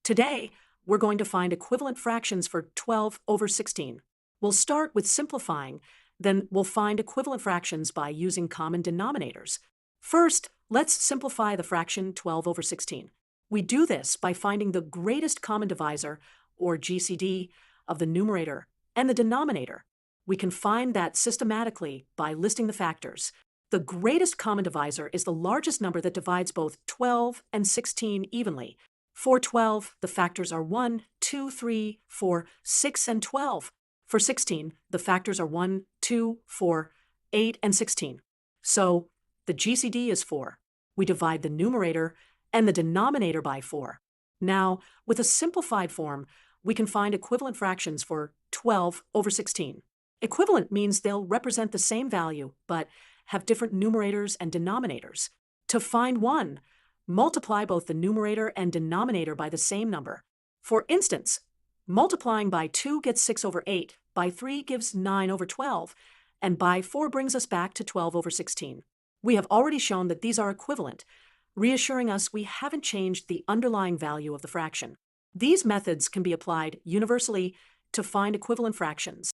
Today, we're going to find equivalent fractions for 12 over 16. We'll start with simplifying, then we'll find equivalent fractions by using common denominators. First, let's simplify the fraction 12 over 16. We do this by finding the greatest common divisor, or GCD, of the numerator and the denominator. We can find that systematically by listing the factors. The greatest common divisor is the largest number that divides both 12 and 16 evenly. For 12, the factors are 1, 2, 3, 4, 6, and 12. For 16, the factors are 1, 2, 4, 8, and 16. So, the GCD is 4. We divide the numerator and the denominator by 4. Now, with a simplified form, we can find equivalent fractions for 12 over 16. Equivalent means they'll represent the same value, but have different numerators and denominators. To find one, multiply both the numerator and denominator by the same number. For instance, multiplying by 2 gets 6 over 8, by 3 gives 9 over 12, and by 4 brings us back to 12 over 16. We have already shown that these are equivalent, reassuring us we haven't changed the underlying value of the fraction. These methods can be applied universally to find equivalent fractions.